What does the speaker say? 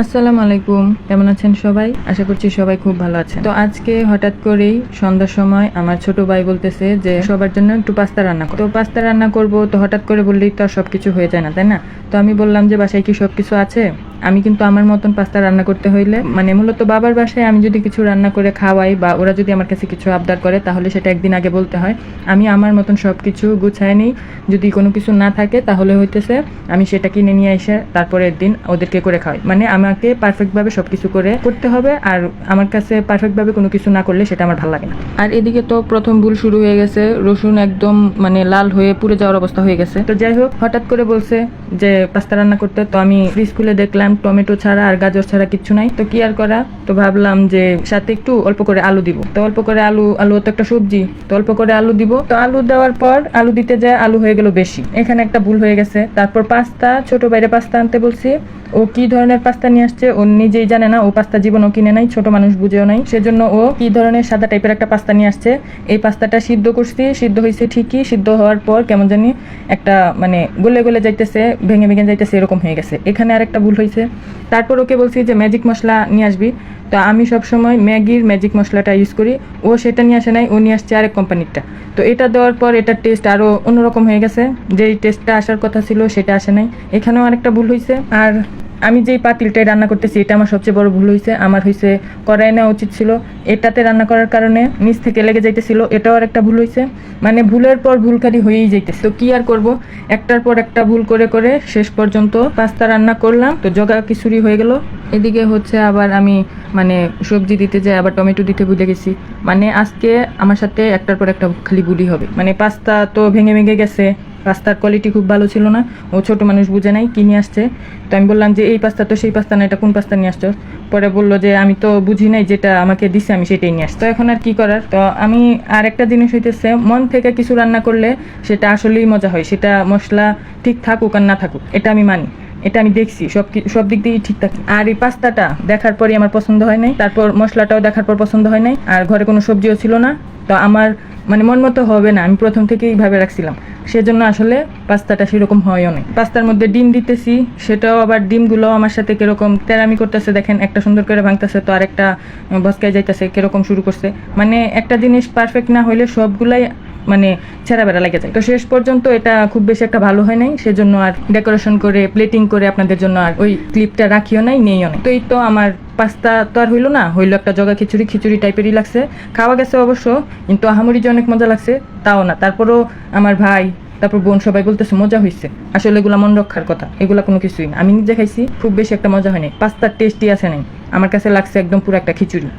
আসসালামু আলাইকুম, কেমন আছেন সবাই? আশা করছি সবাই খুব ভালো আছেন। তো আজকে হঠাৎ করেই সন্ধ্যার সময় আমার ছোট ভাই বলতেছে যে সবার জন্য একটু পাস্তা রান্না করো। তো পাস্তা রান্না করব, তো হঠাৎ করে বললেই তো আর সবকিছু হয়ে যায় না, তাই না? তো আমি বললাম যে বাসায় কি সবকিছু আছে? আমি কিন্তু আমার মতন পাস্তা রান্না করতে হইলে মানে মূলত বাবার বাসায় আমি যদি কিছু রান্না করে খাওয়াই বা ওরা যদি আমার কাছে কিছু আবদার করে তাহলে সেটা একদিন আগে বলতে হয়। আমি আমার মতন সব কিছু গুছায় নিই। যদি কোনো কিছু না থাকে তাহলে হইতেছে আমি সেটা কিনে নিয়ে এসে তারপরের দিন ওদেরকে করে খাওয়াই। মানে আমাকে পারফেক্টভাবে সব কিছু করতে হবে, আর আমার কাছে পারফেক্টভাবে কোনো কিছু না করলে সেটা আমার ভালো লাগে না। আর এদিকে তো প্রথম ভুল শুরু হয়ে গেছে, রসুন একদম মানে লাল হয়ে পুড়ে যাওয়ার অবস্থা হয়ে গেছে। তো যাই হোক, হঠাৎ করে বলছে যে পাস্তা রান্না করতে, তো আমি ফ্রিজ খুলে দেখলাম টমেটো ছাড়া আর গাজর ছাড়া কিচ্ছু নাই। তো কি আর করা, তো ভাবলাম যে সাথে একটু অল্প করে আলু দিব। তো অল্প করে আলু তো একটা সবজি, তো অল্প করে আলু দিব। তো আলু দেওয়ার পর আলু দিতে যায় আলু হয়ে গেল বেশি, এখানে একটা ভুল হয়ে গেছে। তারপর পাস্তা, ছোট বাইরে পাস্তা আনতে বলছি, ও কি ধরনের পাস্তা নিয়ে আসছে ও নিজেই জানে না। ও পাস্তা জীবনও কিনে নাই, ছোট মানুষ বুঝেও নাই, সেজন্য ও কি ধরনের সাদা টাইপের একটা পাস্তা নিয়ে আসছে। এই পাস্তাটা সিদ্ধ করছি, সিদ্ধ হয়েছে ঠিকই, সিদ্ধ হওয়ার পর কেমন জানি একটা মানে গলে গলে যাইতেছে, ভেঙে ভেঙে যাইতেছে, এরকম হয়ে গেছে। এখানে আরেকটা ভুল হয়েছে। তারপর ওকে বলছি যে ম্যাজিক মশলা নিয়ে আসবি। তো আমি সবসময় ম্যাগির ম্যাজিক মশলাটা ইউজ করি, ও সেটা নিয়ে আসে নাই, ও নিয়ে আসছে আরেক কোম্পানিরটা। তো এটা দেওয়ার পর এটার টেস্ট আরও অন্যরকম হয়ে গেছে, যেই টেস্টটা আসার কথা ছিল সেটা আসে নাই। এখানেও আরেকটা ভুল হয়েছে। আর আমি যেই পাতিলটায় রান্না করতেছি এটা আমার সবচেয়ে বড় ভুল হয়েছে। আমার হয়েছে কড়াই নেওয়া উচিত ছিল, এটাতে রান্না করার কারণে নিচ থেকে লেগে যাইতেছিল, এটাও আর একটা ভুল হয়েছে। মানে ভুলের পর ভুল খালি হয়েই যাইতেছে। তো কি আর করব, একটার পর একটা ভুল করে করে শেষ পর্যন্ত পাস্তা রান্না করলাম, তো জগা খিচুড়ি হয়ে গেল। এদিকে হচ্ছে আবার আমি মানে সবজি দিতে যাই, আবার টমেটো দিতে ভুলে গেছি। মানে আজকে আমার সাথে একটার পর একটা খালি ভুলই হবে। মানে পাস্তা তো ভেঙে ভেঙে গেছে, পাস্তার কোয়ালিটি খুব ভালো ছিল না, ও ছোট মানুষ বুঝে নাই কি নিয়ে আসছে। তো আমি বললাম যে এই পাস্তা তো সেই পাস্তা না, এটা কোন পাস্তা নিয়ে আসছো? পরে বললো যে আমি তো বুঝি নাই, যেটা আমাকে দিছে আমি সেটাই নিয়ে আসছি। তো এখন আর কি করার। তো আমি আর একটা জিনিস হইতেছে, মন থেকে কিছু রান্না করলে সেটা আসলেই মজা হয়, সেটা মশলা ঠিক থাকুক আর না থাকুক, এটা আমি মানি। এটা আমি দেখছি সব দিক দিয়েই ঠিক থাকে। আর এই পাস্তাটা দেখার পরই আমার পছন্দ হয় নাই, তারপর মশলাটাও দেখার পর পছন্দ হয় নাই, আর ঘরে কোনো সবজিও ছিল না। তো আমার মানে মন মতো হবে না, আমি প্রথম থেকেই ভাবে রাখছিলাম, সেজন্য আসলে পাস্তাটা সেরকম হয়ও না। পাস্তার মধ্যে ডিম দিতেছি, সেটাও আবার ডিমগুলো আমার সাথে কিরকম তেরামি করতেছে, দেখেন একটা সুন্দর করে ভাঙতেছে, তো আরেকটা বসকায় যাইতেছে, কিরকম শুরু করছে। মানে একটা জিনিস পারফেক্ট না হইলে সবগুলাই মানে ছেঁড়া বেড়া লেগে যায়। তো শেষ পর্যন্ত এটা খুব বেশি একটা ভালো হয় নাই, সেজন্য আর ডেকোরেশন করে প্লেটিং করে আপনাদের জন্য আর ওই ক্লিপটা রাখিও নাই, নেইও নাই। তো এই তো আমার পাস্তা তো আর হইলো না, হইলো একটা জগা খিচুড়ি টাইপেরই লাগছে। খাওয়া গেছে অবশ্য, কিন্তু আহামরি যে অনেক মজা লাগছে তাও না। তারপরও আমার ভাই, তারপর বোন সবাই বলতেছে মজা হয়েছে। আসলে এগুলা মন রক্ষার কথা, এগুলা কোনো কিছুই না। আমি নিজে খাইছি, খুব বেশি একটা মজা হয়নি, পাস্তার টেস্টই আছে নাই, আমার কাছে লাগছে একদম পুরো একটা খিচুড়ি।